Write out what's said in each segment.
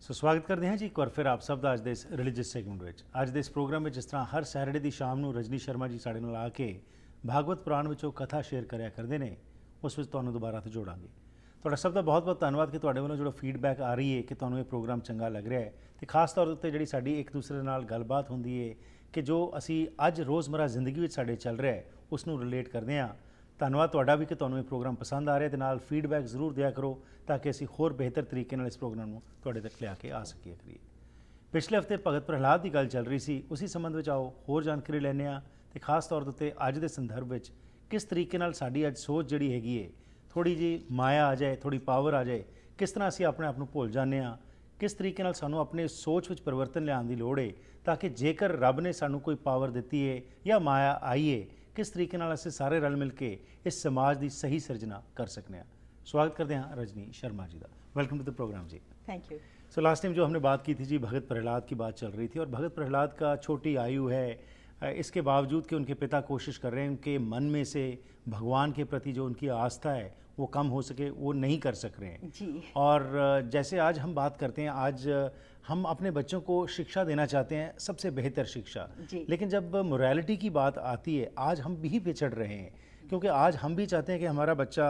स्वागत करते हैं जी एक बार फिर आप सब ਦਾ ਅੱਜ ਦੇ ਇਸ ਰਿਲੀਜੀਅਸ ਸੈਗਮੈਂਟ ਵਿੱਚ। ਅੱਜ ਦੇ ਇਸ ਪ੍ਰੋਗਰਾਮ ਵਿੱਚ ਜਿਸ ਤਰ੍ਹਾਂ ਹਰ ਸੈਟਰਡੇ ਦੀ ਸ਼ਾਮ ਨੂੰ ਰਜਨੀ ਸ਼ਰਮਾ ਜੀ ਸਾਡੇ ਨਾਲ ਆ ਕੇ ਭਾਗਵਤ ਪੁਰਾਣ ਵਿੱਚੋਂ ਕਥਾ ਸ਼ੇਅਰ ਕਰਿਆ ਕਰਦੇ ਨੇ, ਉਸ ਵਿੱਚ ਤੁਹਾਨੂੰ ਦੁਬਾਰਾ ਤੋਂ ਜੋੜਾਂਗੇ। ਤੁਹਾਡਾ ਸਭ ਦਾ ਬਹੁਤ ਬਹੁਤ ਧੰਨਵਾਦ ਕਿ ਤੁਹਾਡੇ ਵੱਲੋਂ ਜਿਹੜਾ ਫੀਡਬੈਕ ਆ ਰਹੀ ਹੈ ਕਿ ਤੁਹਾਨੂੰ ਇਹ ਪ੍ਰੋਗਰਾਮ ਚੰਗਾ ਲੱਗ ਰਿਹਾ ਹੈ ਤੇ ਖਾਸ ਤੌਰ ਉੱਤੇ ਜਿਹੜੀ ਸਾਡੀ ਇੱਕ ਦੂਸਰੇ ਨਾਲ ਗੱਲਬਾਤ ਹੁੰਦੀ ਹੈ ਕਿ ਜੋ ਅਸੀਂ ਅੱਜ ਰੋਜ਼ਮਰਾ ਜ਼ਿੰਦਗੀ ਵਿੱਚ ਸਾਡੇ ਚੱਲ ਰਿਹਾ ਹੈ ਉਸ ਨੂੰ ਰਿਲੇਟ ਕਰਦੇ ਹਾਂ। ਧੰਨਵਾਦ ਤੁਹਾਡਾ ਵੀ ਕਿ ਤੁਹਾਨੂੰ ਇਹ ਪ੍ਰੋਗਰਾਮ ਪਸੰਦ ਆ ਰਿਹਾ ਤੇ ਨਾਲ ਫੀਡਬੈਕ ਜ਼ਰੂਰ ਦਿਆ ਕਰੋ ਤਾਂ ਕਿ ਅਸੀਂ ਹੋਰ ਬਿਹਤਰ ਤਰੀਕੇ ਨਾਲ ਇਸ ਪ੍ਰੋਗਰਾਮ ਨੂੰ ਤੁਹਾਡੇ ਤੱਕ ਲਿਆ ਕੇ ਆ ਸਕੀਏ ਕਰੀਏ। ਪਿਛਲੇ ਹਫਤੇ ਭਗਤ ਪ੍ਰਹਿਲਾਦ ਦੀ ਗੱਲ ਚੱਲ ਰਹੀ ਸੀ, ਉਸੇ ਸੰਬੰਧ ਵਿੱਚ ਆਓ ਹੋਰ ਜਾਣਕਾਰੀ ਲੈਂਦੇ ਹਾਂ ਤੇ ਖਾਸ ਤੌਰ ਉੱਤੇ ਅੱਜ ਦੇ ਸੰਦਰਭ ਵਿੱਚ ਕਿਸ ਤਰੀਕੇ ਨਾਲ ਸਾਡੀ ਅੱਜ ਸੋਚ ਜਿਹੜੀ ਹੈਗੀ ਹੈ ਥੋੜੀ ਜੀ ਮਾਇਆ ਆ ਜਾਏ, ਥੋੜੀ ਪਾਵਰ ਆ ਜਾਏ, ਕਿਸ ਤਰ੍ਹਾਂ ਅਸੀਂ ਆਪਣੇ ਆਪ ਨੂੰ ਭੁੱਲ ਜਾਂਦੇ ਹਾਂ, ਕਿਸ ਤਰੀਕੇ ਨਾਲ ਸਾਨੂੰ ਆਪਣੇ ਸੋਚ ਵਿੱਚ ਪਰਿਵਰਤਨ ਲਿਆਉਣ ਦੀ ਲੋੜ ਹੈ ਤਾਂ ਕਿ ਜੇਕਰ ਰੱਬ ਨੇ ਸਾਨੂੰ ਕੋਈ ਪਾਵਰ ਦਿੱਤੀ ਹੈ ਜਾਂ ਮਾਇਆ ਆਈ ਹੈ किस तरीके नाल असीं सारे रल मिल के इस समाज की सही सर्जना कर सकते हैं। स्वागत करते हैं रजनी शर्मा जी का। Welcome to the program ji. Thank you. So last time जो हमने बात की थी जी भगत प्रहलाद की बात चल रही थी और भगत प्रहलाद का छोटी आयु है, इसके बावजूद कि उनके पिता कोशिश कर रहे हैं उनके मन में से भगवान के प्रति जो उनकी आस्था है वो कम हो सके, वो नहीं कर सक रहे हैं जी। और जैसे आज हम बात करते हैं, आज हम अपने बच्चों को शिक्षा देना चाहते हैं, सबसे बेहतर शिक्षा, लेकिन जब मोरालिटी की बात आती है आज हम भी पिछड़ रहे हैं क्योंकि आज हम भी चाहते हैं कि हमारा बच्चा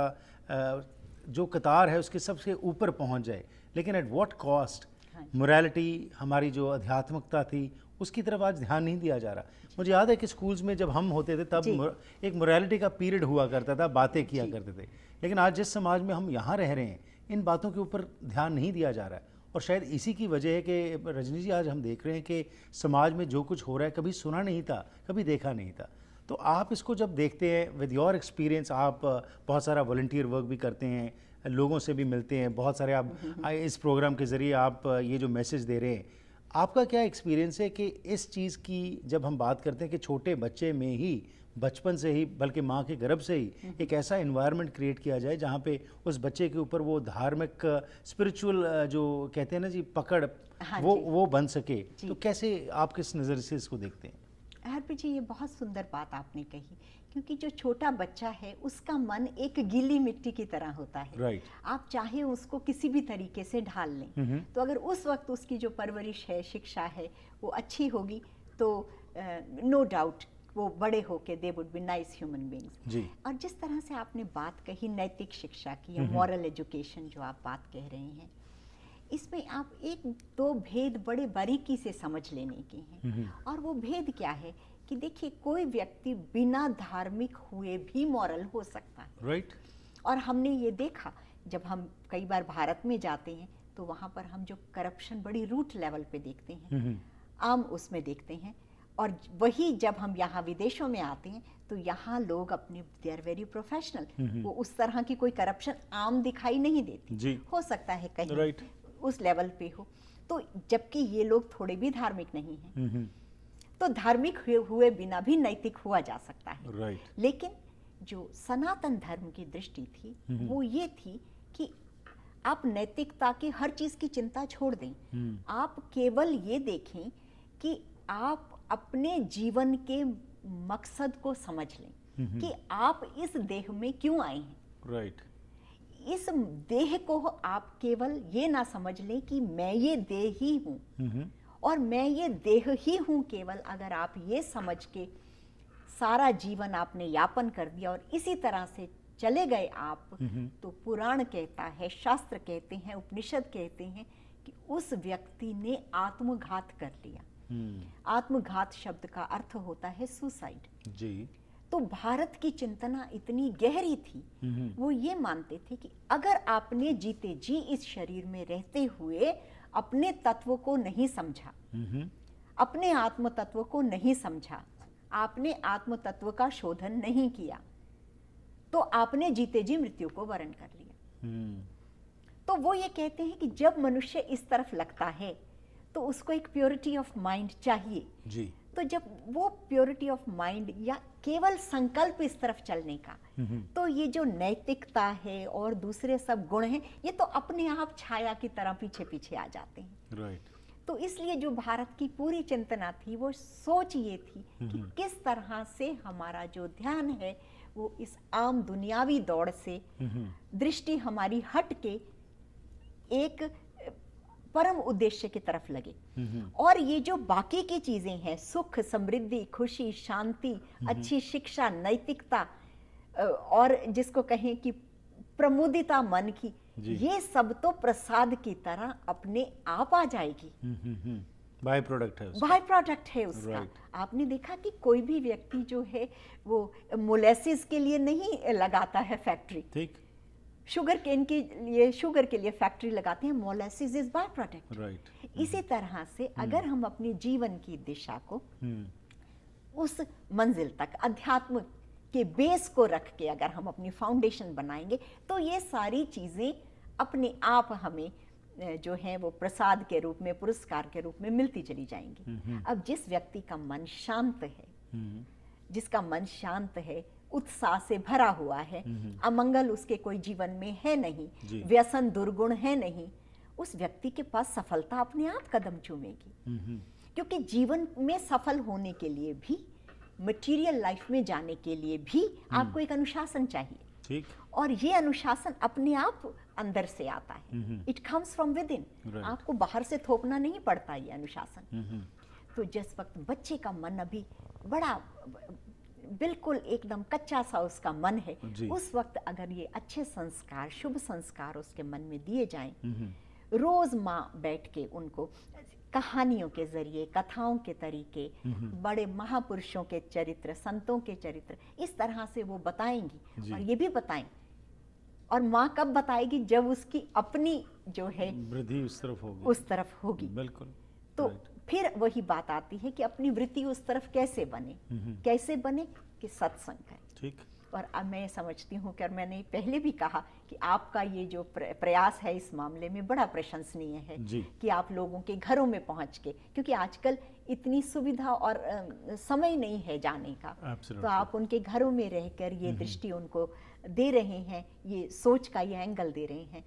जो कतार है उसके सबसे ऊपर पहुंच जाए, लेकिन एट व्हाट कॉस्ट। मोरालिटी हमारी जो आध्यात्मिकता थी उसकी तरफ आज ध्यान नहीं दिया जा रहा। मुझे याद है कि स्कूल्स में जब हम होते थे तब एक मोरालिटी का पीरियड हुआ करता था, बातें किया करते थे, लेकिन आज जिस समाज में हम यहाँ रह रहे हैं इन बातों के ऊपर ध्यान नहीं दिया जा रहा है और शायद इसी की वजह है कि रजनी जी आज हम देख रहे हैं कि समाज में जो कुछ हो रहा है कभी सुना नहीं था, कभी देखा नहीं था। तो आप इसको जब देखते हैं विद योर एक्सपीरियंस, आप बहुत सारा वॉलंटियर वर्क भी करते हैं, लोगों से भी मिलते हैं, बहुत सारे आप इस प्रोग्राम के ज़रिए आप ये जो मैसेज दे रहे हैं, आपका क्या एक्सपीरियंस है कि इस चीज़ की जब हम बात करते हैं कि छोटे बच्चे में ही बचपन से ही बल्कि माँ के गर्भ से ही एक ऐसा इन्वायरमेंट क्रिएट किया जाए जहाँ पे उस बच्चे के ऊपर वो धार्मिक स्पिरिचुअल जो कहते हैं ना जी पकड़, वो बन सके, तो कैसे आप किस नज़र से इसको देखते हैं? हरप्रीत जी, ये बहुत सुंदर बात आपने कही क्योंकि जो छोटा बच्चा है उसका मन एक गीली मिट्टी की तरह होता है। आप चाहे उसको किसी भी तरीके से ढाल लें, तो अगर उस वक्त उसकी जो परवरिश है, शिक्षा है, वो अच्छी होगी तो नो डाउट वो बड़े होके they would be nice human beings. और जिस तरह से आपने बात कही नैतिक शिक्षा की या मॉरल एजुकेशन जो आप बात कह रहे हैं, इसमें आप एक दो भेद बड़े बारीकी से समझ लेने के हैं। और वो भेद क्या है कि देखिए कोई व्यक्ति बिना धार्मिक हुए भी मॉरल हो सकता है। और हमने ये देखा जब हम कई बार भारत में जाते हैं तो वहाँ पर हम जो करप्शन बड़ी रूट लेवल पे देखते हैं, आम उसमें देखते हैं, और वही जब हम यहाँ विदेशों में आते हैं तो यहाँ लोग अपने दे आर वेरी प्रोफेशनल, वो उस तरह की कोई करप्शन आम दिखाई नहीं देती। हो सकता है कहीं उस लेवल पे हो, तो जबकि ये लोग थोड़े भी धार्मिक नहीं हैं, तो धार्मिक हुए बिना भी नैतिक हुआ जा सकता है। लेकिन जो सनातन धर्म की दृष्टि थी वो ये थी कि आप नैतिकता की हर चीज की चिंता छोड़ दें, आप केवल ये देखें कि आप अपने जीवन के मकसद को समझ लें कि आप इस देह में क्यों आए हैं। इस देह को आप केवल ये ना समझ लें कि मैं ये देह ही हूँ और मैं ये देह ही हूँ केवल, अगर आप ये समझ के सारा जीवन आपने यापन कर दिया और इसी तरह से चले गए आप, तो पुराण कहता है, शास्त्र कहते हैं, उपनिषद कहते हैं कि उस व्यक्ति ने आत्मघात कर लिया। आत्मघात शब्द का अर्थ होता है सुसाइड जी। तो भारत की चिंतना इतनी गहरी थी, वो ये मानते थे कि अगर आपने जीते जी इस शरीर में रहते हुए अपने तत्व को नहीं समझा, अपने आत्म तत्व को नहीं समझा, आपने आत्म तत्व का शोधन नहीं किया, तो आपने जीते जी मृत्यु को वरण कर लिया। तो वो ये कहते हैं कि जब मनुष्य इस तरफ लगता है तो उसको एक प्योरिटी ऑफ माइंड चाहिए जी। तो जब वो प्योरिटी ऑफ माइंड या केवल संकल्प इस तरफ चलने का, तो ये जो नैतिकता है और दूसरे सब गुण हैं ये तो अपने आप छाया की तरह पीछे पीछे आ जाते हैं। तो इसलिए जो भारत की पूरी चिंतना थी वो सोच ये थी कि किस तरह से हमारा जो ध्यान है वो इस आम दुनियावी दौड़ से दृष्टि हमारी हट के एक परम उद्देश्य की तरफ लगे। और ये जो बाकी की चीजें हैं, सुख, समृद्धि, खुशी, शांति, अच्छी शिक्षा, नैतिकता, और जिसको कहें कि प्रमुदिता मन की, ये सब तो प्रसाद की तरह अपने आप आ जाएगी। बाय प्रोडक्ट है, बाय प्रोडक्ट है उसका। आपने देखा कि कोई भी व्यक्ति जो है वो मोलेसिस के लिए नहीं लगाता है फैक्ट्री, ठीक, शुगर के लिए फैक्ट्री लगाते हैं, मोलेसिस इज बाय प्रोडक्ट। इसी तरह से अगर हम अपने जीवन की दिशा को उस मंजिल तक अध्यात्म के बेस को रख के अगर हम अपनी फाउंडेशन बनाएंगे तो ये सारी चीजें अपने आप हमें जो है वो प्रसाद के रूप में, पुरस्कार के रूप में मिलती चली जाएंगी। अब जिस व्यक्ति का मन शांत है, जिसका मन शांत है, उत्साह से भरा हुआ है, अमंगल उसके कोई जीवन में है नहीं, व्यसन दुर्गुण है नहीं, उस व्यक्ति के पास सफलता अपने आप कदम चूमेगी। क्योंकि जीवन में सफल होने के लिए भी, मटेरियल लाइफ में जाने के लिए भी आपको एक अनुशासन चाहिए। ठीक। और ये अनुशासन अपने आप अंदर से आता है, it comes from with in. आपको बाहर से थोपना नहीं पड़ता ये अनुशासन। तो जिस वक्त बच्चे का मन अभी बड़ा बिल्कुल एकदम कच्चा सा उसका मन है, उस वक्त अगर ये अच्छे संस्कार, शुभ संस्कार उसके मन में दिए जाएं, रोज माँ बैठ के उनको कहानियों के जरिए, कथाओं के तरीके, बड़े महापुरुषों के चरित्र, संतों के चरित्र, इस तरह से वो बताएंगी। और ये भी बताएं, और माँ कब बताएगी? जब उसकी अपनी जो है वृद्धि उस तरफ होगी। बिल्कुल। तो फिर वही बात आती है कि अपनी वृत्ति उस तरफ कैसे बने, कैसे बने कि सत्संग है। ठीक। और अब मैं समझती हूँ कि, और मैंने पहले भी कहा कि आपका ये जो प्रयास है इस मामले में बड़ा प्रशंसनीय है कि आप लोगों के घरों में पहुँच के, क्योंकि आजकल इतनी सुविधा और समय नहीं है जाने का, तो आप उनके घरों में रहकर ये दृष्टि उनको दे रहे हैं, ये सोच का ये एंगल दे रहे हैं।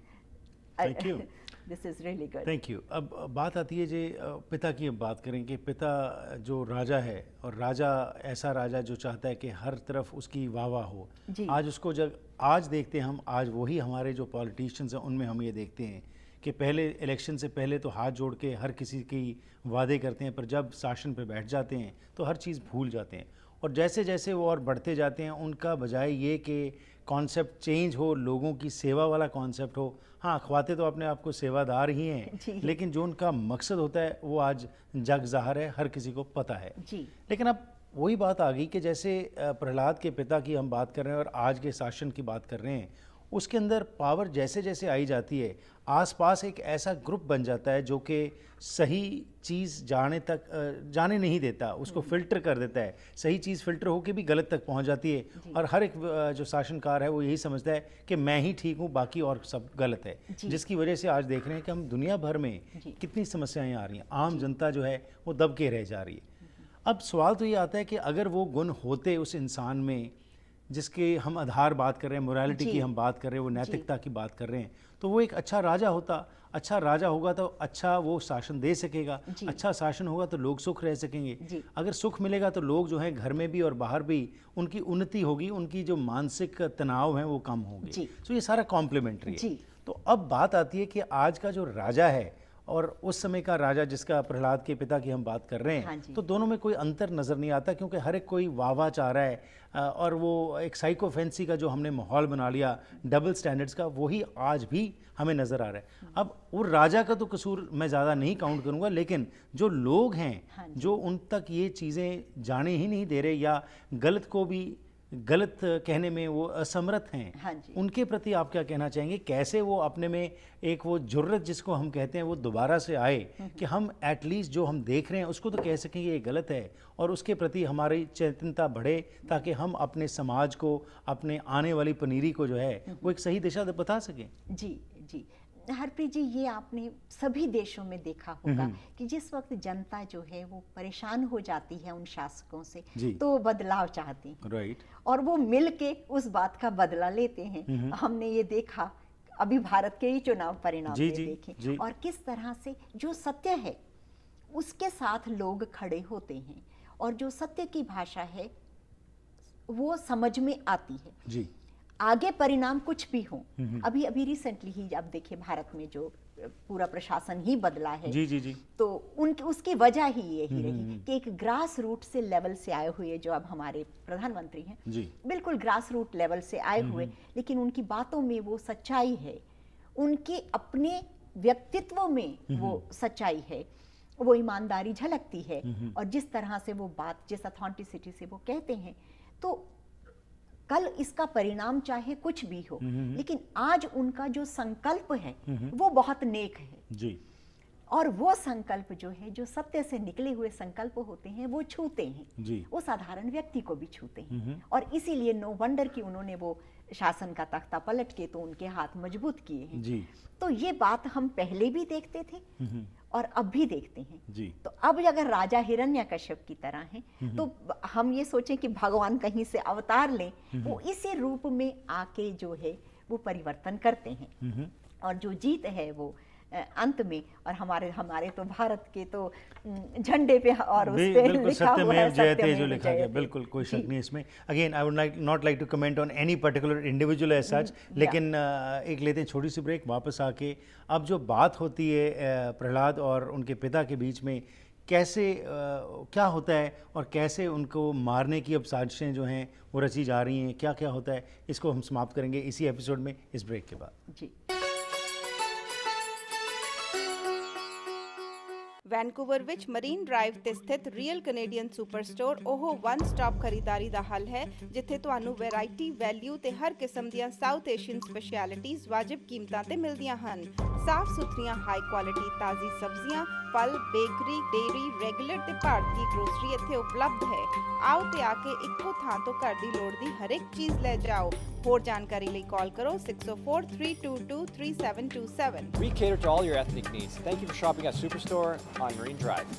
Thank you. This is really good. Thank you. अब बात आती है जी पिता की। अब बात करें कि पिता जो राजा है, और राजा ऐसा राजा जो चाहता है कि हर तरफ उसकी वाह हो। आज उसको जब आज देखते हैं हम, आज वही हमारे जो पॉलिटिशियंस हैं उनमें हम ये देखते हैं कि पहले इलेक्शन से पहले तो हाथ जोड़ के हर किसी की वादे करते हैं, पर जब शासन पे बैठ जाते हैं तो हर चीज़ भूल जाते हैं। और जैसे जैसे वो और बढ़ते जाते हैं, उनका बजाय ये कि कॉन्सेप्ट चेंज हो, लोगों की सेवा वाला कॉन्सेप्ट हो। हाँ, ख्वाते तो अपने आप को सेवादार ही हैं, लेकिन जो उनका मकसद होता है वो आज जग ज़ाहिर है, हर किसी को पता है। लेकिन अब वही बात आ गई कि जैसे प्रहलाद के पिता की हम बात कर रहे हैं और आज के शासन की बात कर रहे हैं, उसके अंदर पावर जैसे जैसे आई जाती है, आसपास एक ऐसा ग्रुप बन जाता है जो कि सही चीज़ जाने नहीं देता, उसको फिल्टर कर देता है। सही चीज़ फिल्टर होकर भी गलत तक पहुंच जाती है, और हर एक जो शासनकार है वो यही समझता है कि मैं ही ठीक हूँ, बाकी और सब गलत है, जिसकी वजह से आज देख रहे हैं कि हम दुनिया भर में कितनी समस्याएं आ रही हैं। आम जनता जो है वो दब के रह जा रही है। अब सवाल तो ये आता है कि अगर वो गुण होते उस इंसान में, जिसके हम आधार बात कर रहे हैं, मोरालिटी की हम बात कर रहे हैं, वो नैतिकता की बात कर रहे हैं, तो वो एक अच्छा राजा होता। अच्छा राजा होगा तो अच्छा वो शासन दे सकेगा, अच्छा शासन होगा तो लोग सुख रह सकेंगे। अगर सुख मिलेगा तो लोग जो हैं घर में भी और बाहर भी उनकी उन्नति होगी, उनकी जो मानसिक तनाव है वो कम होंगे। तो ये सारा कॉम्प्लीमेंट्री है। तो अब बात आती है कि आज का जो राजा है और उस समय का राजा जिसका प्रहलाद के पिता की हम बात कर रहे हैं, तो दोनों में कोई अंतर नज़र नहीं आता, क्योंकि हर एक कोई वाह चाह रहा है, और वो एक साइको फैंसी का जो हमने माहौल बना लिया, डबल स्टैंडर्ड्स का, वही आज भी हमें नज़र आ रहा है। अब वो राजा का तो कसूर मैं ज़्यादा नहीं काउंट करूँगा, लेकिन जो लोग हैं जो उन तक ये चीज़ें जाने ही नहीं दे रहे, या गलत को भी गलत कहने में वो असमर्थ हैं, उनके प्रति आप क्या कहना चाहेंगे? कैसे वो अपने में एक वो जुर्रत जिसको हम कहते हैं वो दोबारा से आए कि हम एटलीस्ट जो हम देख रहे हैं उसको तो कह सकें ये गलत है, और उसके प्रति हमारी चेतनता बढ़े, ताकि हम अपने समाज को, अपने आने वाली पनीरी को जो है वो एक सही दिशा बता सकें। जी जी, हरप्रीत जी, ये आपने सभी देशों में देखा होगा कि जिस वक्त जनता जो है वो परेशान हो जाती है उन शासकों से, तो वो बदलाव चाहते हैं, और वो मिल के उस बात का बदला लेते हैं। हमने ये देखा, अभी भारत के ही चुनाव परिणाम देखे, और किस तरह से जो सत्य है उसके साथ लोग खड़े होते हैं, और जो सत्य की भाषा है वो समझ में आती है। आगे परिणाम कुछ भी हो, अभी अभी रिसेंटली ही आप देखिए भारत में जो पूरा प्रशासन ही बदला है, जी जी जी, तो उनकी उसकी वजह ही यही रही कि एक ग्रास रूट से लेवल से आए हुए जो अब हमारे प्रधानमंत्री हैं जी, बिल्कुल ग्रास रूट लेवल से आए हुए, लेकिन उनकी बातों में वो सच्चाई है, उनके अपने व्यक्तित्व में वो सच्चाई है, वो ईमानदारी झलकती है, और जिस तरह से वो बात, जिस ऑथेंटिसिटी से वो कहते हैं, तो कल इसका परिणाम चाहे कुछ भी हो, लेकिन आज उनका जो संकल्प है वो बहुत नेक है जी, और वो संकल्प जो है, जो सत्य से निकले हुए संकल्प होते हैं, वो छूते हैं जी, वो साधारण व्यक्ति को भी छूते हैं, और इसीलिए नो वंडर कि उन्होंने वो शासन का तख्ता पलट के तो उनके हाथ मजबूत किए हैं जी, तो ये बात हम पहले भी देखते थे और अब भी देखते हैं जी, तो अब अगर राजा हिरण्यकश्यप की तरह हैं तो हम ये सोचें कि भगवान कहीं से अवतार लें, वो इसी रूप में आके जो है वो परिवर्तन करते हैं, और जो जीत है वो अंत में, और हमारे तो भारत के तो झंडे पे और उस पे बिल्कुल लिखा हुआ है जयते जो लिखा गया, बिल्कुल कोई शक नहीं इसमें। Again I would not like to comment on any particular individual as such, लेकिन एक लेते हैं छोटी सी ब्रेक, वापस आके अब जो बात होती है प्रहलाद और उनके पिता के बीच में, कैसे क्या होता है और कैसे उनको मारने की अब साजिशें जो हैं वो रची जा रही हैं, क्या क्या होता है, इसको हम समाप्त करेंगे इसी एपिसोड में, इस ब्रेक के बाद। जी। ਵੈਨਕੂਵਰ ਵਿੱਚ ਮਰੀਨ ਡਰਾਈਵ ਤੇ ਸਥਿਤ ਰੀਅਲ ਕੈਨੇਡੀਅਨ ਸੁਪਰ ਸਟੋਰ ਉਹ ਵਨ ਸਟਾਪ ਖਰੀਦਾਰੀ ਦਾ ਹੱਲ ਹੈ ਜਿੱਥੇ ਤੁਹਾਨੂੰ ਵੈਰਾਈਟੀ, ਵੈਲਿਊ ਤੇ ਹਰ ਕਿਸਮ ਦੀਆਂ ਸਾਊਥ ਏਸ਼ੀਅਨ ਸਪੈਸ਼ਲਿਟੀਜ਼ ਵਾਜਿਬ ਕੀਮਤਾਂ ਤੇ ਮਿਲਦੀਆਂ ਹਨ। ਸਾਫ਼ ਸੁਥਰੀਆਂ ਹਾਈ ਕੁਆਲਿਟੀ ਤਾਜ਼ੀ ਸਬਜ਼ੀਆਂ, ਫਲ, ਬੇਕਰੀ, ਡੇਅਰੀ, ਰੈਗੂਲਰ ਤੇ ਭਾਰਤੀ ਗਰੋਸਰੀ ਇੱਥੇ ਉਪਲਬਧ ਹੈ। ਆਓ ਤੇ ਆ ਕੇ ਇੱਕੋ ਥਾਂ ਤੋਂ ਘਰ ਦੀ ਲੋੜ ਦੀ ਹਰ ਇੱਕ ਚੀਜ਼ ਲੈ ਜਾਓ। ਹੋਰ ਜਾਣਕਾਰੀ ਲਈ ਕਾਲ ਕਰੋ 604-322-3727। We cater to all your ethnic needs. Thank you for shopping at Superstore on Marine Drive.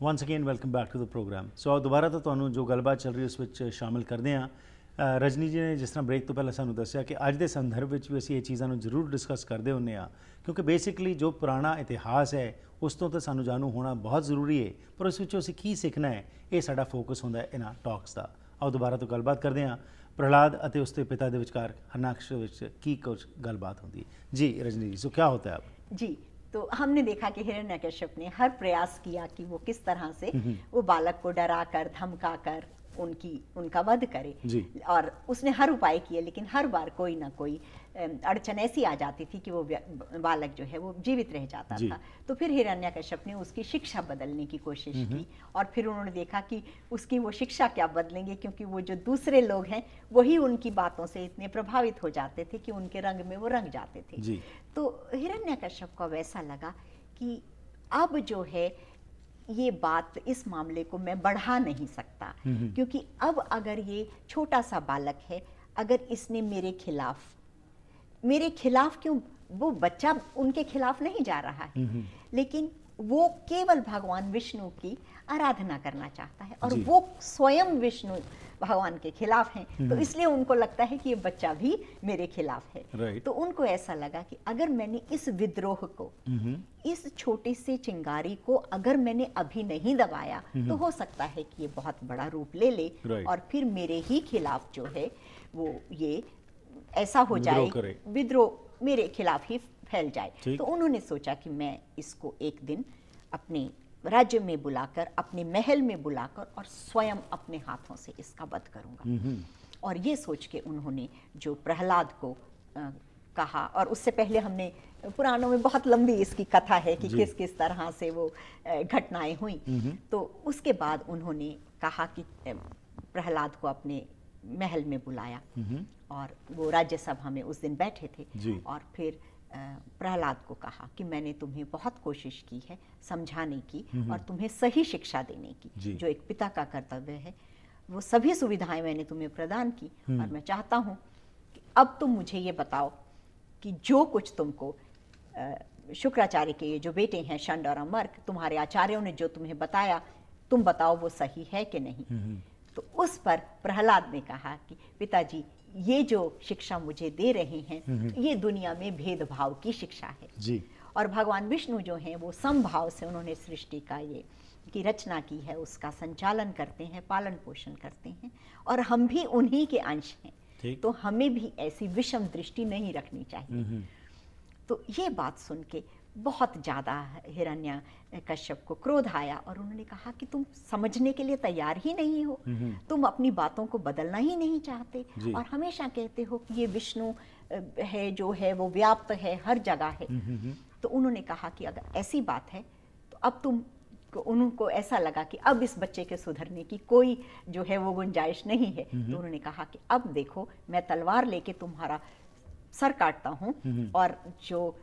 Once again welcome back to the programme. So ਦੁਬਾਰਾ ਤੋਂ ਤੁਹਾਨੂੰ ਜੋ ਗੱਲਬਾਤ ਚੱਲ ਰਹੀ ਉਸ ਵਿੱਚ ਸ਼ਾਮਿਲ ਕਰਦੇ ਹਾਂ। ਰਜਨੀ ਜੀ ਨੇ ਜਿਸ ਤਰ੍ਹਾਂ ਬ੍ਰੇਕ ਤੋਂ ਪਹਿਲਾਂ ਸਾਨੂੰ ਦੱਸਿਆ ਕਿ ਅੱਜ ਦੇ ਸੰਦਰਭ ਵਿੱਚ ਵੀ ਅਸੀਂ ਇਹ ਚੀਜ਼ਾਂ ਨੂੰ ਜ਼ਰੂਰ ਡਿਸਕਸ ਕਰਦੇ ਹੁੰਦੇ ਹਾਂ, ਕਿਉਂਕਿ ਬੇਸਿਕਲੀ ਜੋ ਪੁਰਾਣਾ ਇਤਿਹਾਸ ਹੈ ਉਸ ਤੋਂ ਤਾਂ ਸਾਨੂੰ ਜਾਣੂ ਹੋਣਾ ਬਹੁਤ ਜ਼ਰੂਰੀ ਹੈ, ਪਰ ਉਸ ਵਿੱਚੋਂ ਅਸੀਂ ਕੀ ਸਿੱਖਣਾ ਹੈ, ਇਹ ਸਾਡਾ ਫੋਕਸ ਹੁੰਦਾ ਹੈ ਇਹਨਾਂ ਟਾਕਸ ਦਾ। ਆਓ ਦੁਬਾਰਾ ਤੋਂ ਗੱਲਬਾਤ ਕਰਦੇ ਹਾਂ प्रहलाद ਅਤੇ ਉਸਦੇ ਪਿਤਾ ਦੇ ਵਿਚਕਾਰ ਹਰਨਾਕਸ਼ ਵਿੱਚ ਕੀ ਕੁਝ ਗੱਲਬਾਤ ਹੁੰਦੀ ਹੈ। जी रजनी जी, सो क्या होता है अब? जी, तो हमने देखा कि हिरण्यकश्यप ने हर प्रयास किया कि वो किस तरह से वो बालक को डरा कर, धमका कर उनका वध करे, और उसने हर उपाय किए, लेकिन हर बार कोई ना कोई अड़चन ऐसी आ जाती थी कि वो बालक जो है वो जीवित रह जाता था। तो फिर हिरण्यकश्यप ने उसकी शिक्षा बदलने की कोशिश की, और फिर उन्होंने देखा कि उसकी वो शिक्षा क्या बदलेंगे, क्योंकि वो जो दूसरे लोग हैं वही उनकी बातों से इतने प्रभावित हो जाते थे कि उनके रंग में वो रंग जाते थे। तो हिरण्यकश्यप को वैसा लगा कि अब जो है ये बात, इस मामले को मैं बढ़ा नहीं सकता, क्योंकि अब अगर ये छोटा सा बालक है, अगर इसने मेरे खिलाफ क्यों, वो बच्चा उनके खिलाफ नहीं जा रहा है, लेकिन वो केवल भगवान विष्णु की आराधना करना चाहता है, और वो स्वयं विष्णु भगवान के खिलाफ हैं, तो इसलिए उनको लगता है कि ये बच्चा भी मेरे खिलाफ है। तो उनको ऐसा लगा कि अगर मैंने इस विद्रोह को, इस छोटी सी चिंगारी को अगर मैंने अभी नहीं दबाया, तो हो सकता है कि ये बहुत बड़ा रूप ले ले, और फिर मेरे ही खिलाफ जो है वो ये ऐसा हो जाए, विद्रोह मेरे खिलाफ ही फैल जाए। तो उन्होंने सोचा कि मैं इसको एक दिन अपने राज्य में बुलाकर, अपने महल में बुलाकर, और स्वयं अपने हाथों से इसका वध करूंगा। और ये सोच के उन्होंने जो प्रहलाद को कहा, और उससे पहले हमने पुराणों में बहुत लंबी इसकी कथा है कि किस किस तरह से वो घटनाएं हुई। तो उसके बाद उन्होंने कहा कि प्रहलाद को अपने महल में बुलाया, और वो राज्यसभा में उस दिन बैठे थे, और फिर प्रहलाद को कहा कि मैंने तुम्हें बहुत कोशिश की है समझाने की और तुम्हें सही शिक्षा देने की, जो एक पिता का कर्तव्य है। वो सभी सुविधाएं मैंने तुम्हें प्रदान की, और मैं चाहता हूं कि अब तुम मुझे ये बताओ कि जो कुछ तुमको शुक्राचार्य के ये जो बेटे हैं शंड और अमर्क, तुम्हारे आचार्यों ने जो तुम्हें बताया, तुम बताओ वो सही है कि नहीं। तो उस पर प्रहलाद ने कहा कि पिताजी, ये जो शिक्षा मुझे दे रहे हैं ये दुनिया में भेदभाव की शिक्षा है, और भगवान विष्णु जो हैं वो समभाव से उन्होंने सृष्टि का ये की रचना की है उसका संचालन करते हैं, पालन पोषण करते हैं, और हम भी उन्हीं के अंश हैं, तो हमें भी ऐसी विषम दृष्टि नहीं रखनी चाहिए। तो ये बात सुन के बहुत ज़्यादा हिरण्यकश्यप को क्रोध आया और उन्होंने कहा कि तुम समझने के लिए तैयार ही नहीं हो, तुम अपनी बातों को बदलना ही नहीं चाहते और हमेशा कहते हो कि ये विष्णु है जो है वो व्याप्त है, हर जगह है। तो उन्होंने कहा कि अगर ऐसी बात है तो अब उनको ऐसा लगा कि अब इस बच्चे के सुधरने की कोई जो है वो गुंजाइश नहीं है। तो उन्होंने कहा कि अब देखो, मैं तलवार लेके तुम्हारा सर काटता हूँ, और जो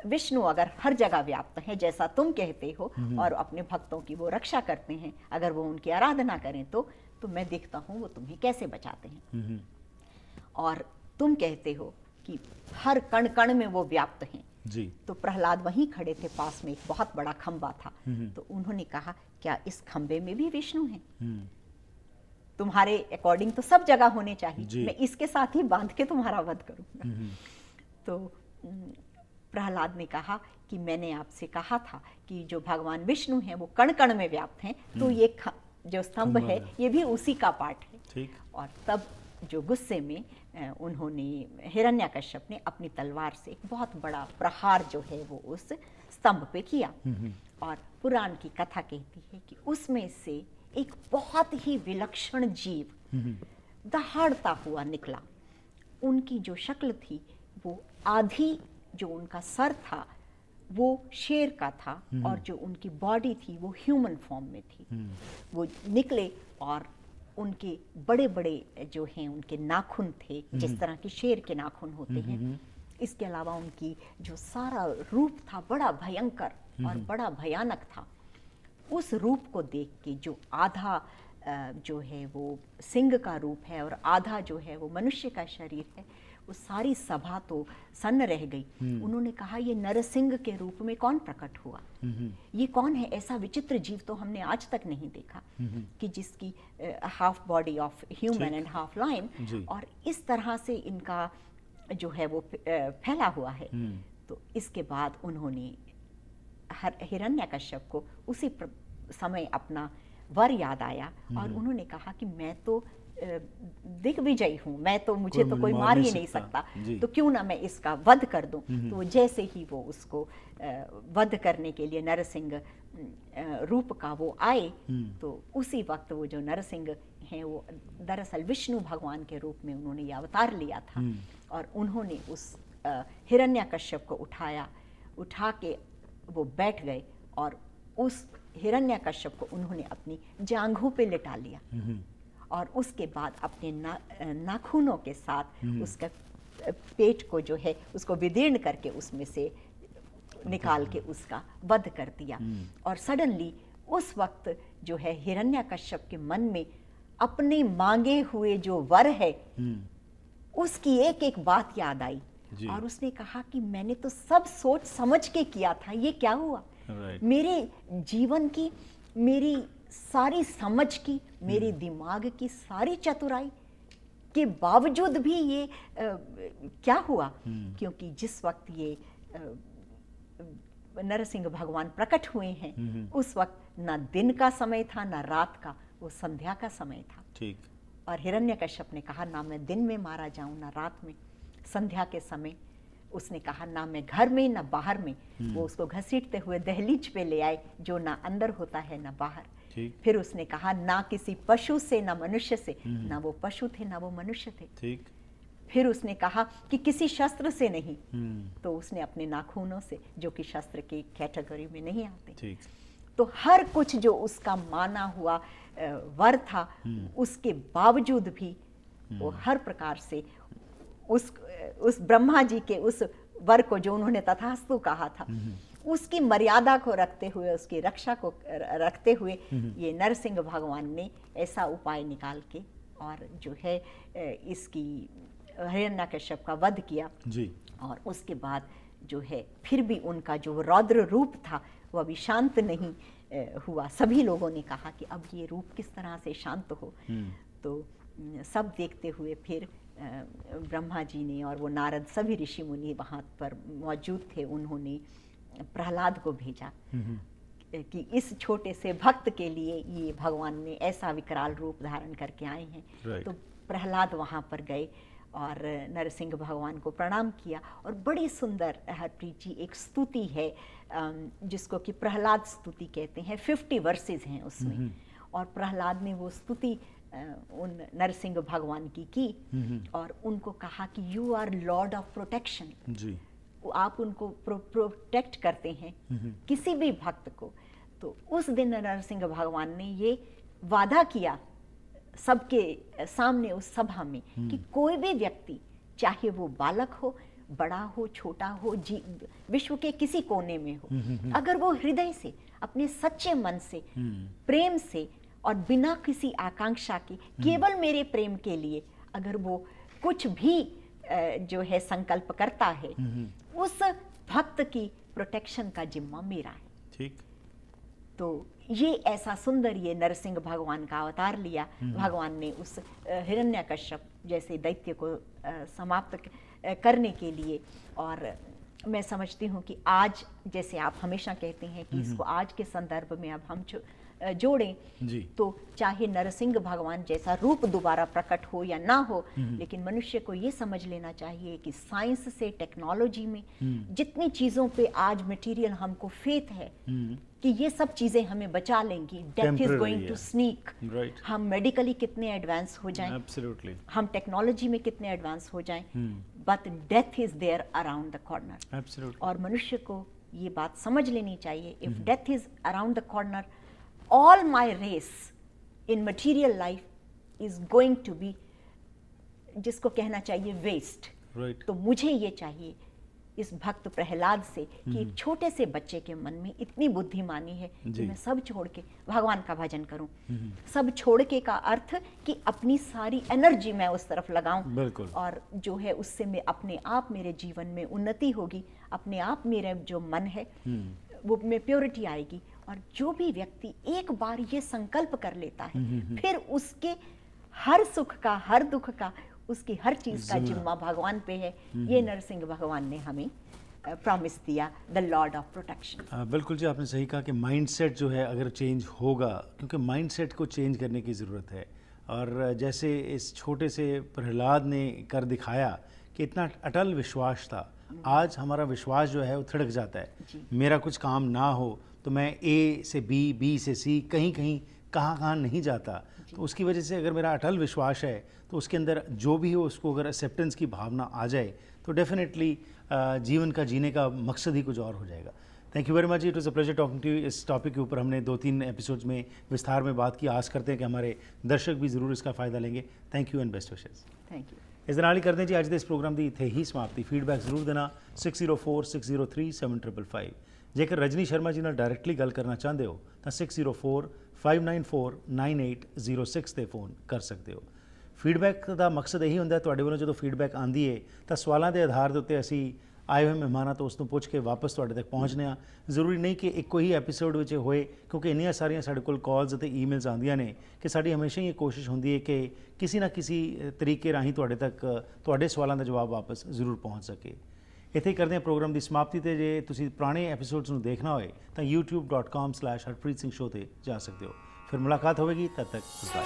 विष्णु अगर हर जगह व्याप्त हैं जैसा तुम कहते हो और अपने भक्तों की वो रक्षा करते हैं, अगर वो उनकी आराधना करें तो मैं देखता हूँ वो तुम्हें कैसे बचाते हैं। और तुम कहते हो कि हर कण कण में वो व्याप्त हैं जी। तो प्रहलाद वहीं खड़े थे, पास में एक बहुत बड़ा खंबा था। तो उन्होंने कहा, क्या इस खंबे में भी विष्णु हैं? तुम्हारे अकॉर्डिंग तो सब जगह होने चाहिए, मैं इसके साथ ही बांध के तुम्हारा वध करूंगा। तो प्रहलाद ने कहा कि मैंने आपसे कहा था कि जो भगवान विष्णु हैं वो कण कण में व्याप्त हैं, तो ये जो स्तंभ है ये भी उसी का पार्ट है। ठीक। और तब जो गुस्से में उन्होंने, हिरण्यकश्यप ने अपनी तलवार से एक बहुत बड़ा प्रहार जो है वो उस स्तंभ पे किया। और पुराण की कथा कहती है कि उसमें से एक बहुत ही विलक्षण जीव दहाड़ता हुआ निकला। उनकी जो शक्ल थी वो आधी, जो उनका सर था वो शेर का था और जो उनकी बॉडी थी वो ह्यूमन फॉर्म में थी। वो निकले और उनके बड़े बड़े जो हैं उनके नाखून थे, जिस तरह के शेर के नाखून होते हैं। इसके अलावा उनकी जो सारा रूप था बड़ा भयंकर और बड़ा भयानक था। उस रूप को देख के जो आधा जो है वो सिंह का रूप है और आधा जो है वो मनुष्य का शरीर है, वो सारी सभा तो सन्न रह गई। उन्होंने कहा, ये नरसिंह के रूप में कौन प्रकट हुआ? ये कौन है? ऐसा विचित्र जीव तो हमने आज तक नहीं देखा कि जिसकी half body of human and half lion, और इस तरह से इनका जो है वो फैला हुआ है। तो इसके बाद उन्होंने हिरण्यकश्यप को उसी समय अपना वर याद आया और उन्होंने कहा कि मैं तो दिग्विजयी हूँ, मुझे तो कोई मार ही नहीं सकता, तो क्यों ना मैं इसका वध कर दूं। तो जैसे ही वो उसको वध करने के लिए नरसिंह रूप का वो आए, तो उसी वक्त वो जो नरसिंह हैं वो दरअसल विष्णु भगवान के रूप में उन्होंने ये अवतार लिया था। और उन्होंने उस हिरण्यकश्यप को उठा के वो बैठ गए और उस हिरण्यकश्यप को उन्होंने अपनी जांघों पे लिटा लिया और उसके बाद अपने नाखूनों के साथ उसका पेट को जो है उसको विदीर्ण करके उसमें से निकाल के उसका वध कर दिया। और सडनली उस वक्त जो है हिरण्यकश्यप के मन में अपने मांगे हुए जो वर है उसकी एक एक बात याद आई और उसने कहा कि मैंने तो सब सोच समझ के किया था, ये क्या हुआ? मेरे जीवन की, मेरी सारी समझ की, मेरे दिमाग की सारी चतुराई के बावजूद भी ये क्या हुआ? क्योंकि जिस वक्त ये नरसिंह भगवान प्रकट हुए हैं उस वक्त ना दिन का समय था ना रात का, वो संध्या का समय था। ठीक। और हिरण्यकश्यप ने कहा, ना मैं दिन में मारा जाऊं ना रात में, संध्या के समय। उसने कहा, ना मैं घर में ना बाहर में। वो उसको घसीटते हुए दहलीज पे ले आए, जो ना अंदर होता है ना बाहर। फिर उसने कहा, ना किसी पशु से ना मनुष्य से, ना वो पशु थे ना वो मनुष्य थे। ठीक। फिर उसने कहा कि किसी शस्त्र से नहीं, तो उसने अपने नाखूनों से, जो कि शस्त्र की कैटेगरी में नहीं आते। ठीक। तो हर कुछ जो उसका माना हुआ वर था, उसके बावजूद भी वो हर प्रकार से उस ब्रह्मा जी के उस वर को, जो उन्होंने तथास्तु कहा था, उसकी मर्यादा को रखते हुए, उसकी रक्षा को रखते हुए ये नरसिंह भगवान ने ऐसा उपाय निकाल के और जो है इसकी हिरण्यकश्यप का वध किया जी। और उसके बाद जो है फिर भी उनका जो रौद्र रूप था वो अभी शांत नहीं हुआ। सभी लोगों ने कहा कि अब ये रूप किस तरह से शांत हो। तो सब देखते हुए फिर ब्रह्मा जी ने और वो नारद, सभी ऋषि मुनि वहाँ पर मौजूद थे, उन्होंने प्रहलाद को भेजा कि इस छोटे से भक्त के लिए ये भगवान ने ऐसा विकराल रूप धारण करके आए हैं। तो प्रहलाद वहाँ पर गए और नरसिंह भगवान को प्रणाम किया और बड़ी सुंदर हरप्रीत जी एक स्तुति है जिसको कि प्रहलाद स्तुति कहते हैं। 50 वर्सेस हैं उसमें और प्रहलाद ने वो स्तुति उन नरसिंह भगवान की और उनको कहा कि you are lord of protection जी, आप उनको प्रोटेक्ट करते हैं किसी भी भक्त को। तो उस दिन नरसिंह भगवान ने ये वादा किया सबके सामने उस सभा में कि कोई भी व्यक्ति चाहे वो बालक हो, बड़ा हो, छोटा हो, विश्व के किसी कोने में हो, अगर वो हृदय से अपने सच्चे मन से प्रेम से और बिना किसी आकांक्षा के केवल मेरे प्रेम के लिए अगर वो कुछ भी जो है संकल्प करता है, उस भक्त की प्रोटेक्शन का जिम्मा मेरा है। ठीक। तो ये ऐसा सुंदर ये नरसिंह भगवान का अवतार लिया। भगवान ने उस हिरण्यकश्यप जैसे दैत्य को समाप्त करने के लिए। और मैं समझती हूँ कि आज जैसे आप हमेशा कहते हैं कि इसको आज के संदर्भ में अब हम जोड़ें जी। तो चाहे नरसिंह भगवान जैसा रूप दोबारा प्रकट हो या ना हो, लेकिन मनुष्य को ये समझ लेना चाहिए कि साइंस से टेक्नोलॉजी में जितनी चीजों पे आज मटेरियल हमको फेथ है कि ये सब चीजें हमें बचा लेंगी, death is going to sneak. हम मेडिकली कितने एडवांस हो जाएं, Absolutely. हम टेक्नोलॉजी में कितने एडवांस हो जाएं, but death is there around the corner. और मनुष्य को ये बात समझ लेनी चाहिए, if death is around the corner, all my race in material life is going to be, जिसको कहना चाहिए वेस्ट। तो मुझे ये चाहिए इस भक्त प्रहलाद से कि एक छोटे से बच्चे के मन में इतनी बुद्धिमानी है कि मैं सब छोड़ के भगवान का भजन करूं। सब छोड़ के का अर्थ कि अपनी सारी एनर्जी मैं उस तरफ लगाऊं और जो है उससे मैं अपने आप मेरे जीवन में उन्नति होगी, अपने आप मेरा जो मन है वो में प्योरिटी आएगी। और जो भी व्यक्ति एक बार ये संकल्प कर लेता है, फिर उसके हर सुख का, हर दुख का, उसकी हर चीज का जिम्मा भगवान पे है। ये नरसिंह भगवान ने हमें प्रॉमिस दिया, द लॉर्ड ऑफ प्रोटेक्शन। बिल्कुल जी, आपने सही कहा कि माइंडसेट जो है अगर चेंज होगा, क्योंकि माइंडसेट को चेंज करने की ज़रूरत है। और जैसे इस छोटे से प्रहलाद ने कर दिखाया कि इतना अटल विश्वास था, आज हमारा विश्वास जो है वो थिड़क जाता है। मेरा कुछ काम ना हो तो मैं ए से बी, बी से सी, कहीं कहाँ नहीं जाता। तो उसकी वजह से अगर मेरा अटल विश्वास है तो उसके अंदर जो भी हो उसको अगर एक्सेप्टेंस की भावना आ जाए तो डेफिनेटली जीवन का जीने का मकसद ही कुछ और हो जाएगा। Thank you very much, it was a pleasure talking to you. इस टॉपिक के ऊपर हमने 2-3 एपिसोड्स में विस्तार में बात की। आस करते हैं कि हमारे दर्शक भी ज़रूर इसका फ़ायदा लेंगे। Thank you and best wishes. Thank you. इस नाल ही करते हैं जी अज दे इस प्रोग्राम की इत्थे ही समाप्ति। फीडबैक जरूर देना 6046037555। जेकर रजनी शर्मा जी नाल डायरैक्टली गल करना चाहते हो तो 6045949806 ਤੇ फ़ोन कर सकते हो। फीडबैक का मकसद यही होंगे, तुहाडे वालों जो फीडबैक आती है तो सवालों के आधार के उत्ते असी आए हुए मेहमानों तो उसको पुछ के वापस तुहाडे तक पहुँचने। जरूरी नहीं कि एको ही एपीसोड में होए, क्योंकि इन्नियां सारियां साडे कोल कॉल्स और ईमेल्स आंदियां ने कि साडी हमेशा ही कोशिश होंदी है कि किसी ना किसी तरीके राही तुहाडे तक तुहाडे सवालों का जवाब वापस जरूर पहुँच सके। इत्थे ही करते हैं प्रोग्राम की समाप्ति। तो जे तुसीं पुराने एपीसोड्स नूं देखना होए तो youtube.com/harpreet singh show ते जा सकते हो। फिर मुलाकात होगी, तब तक बाय।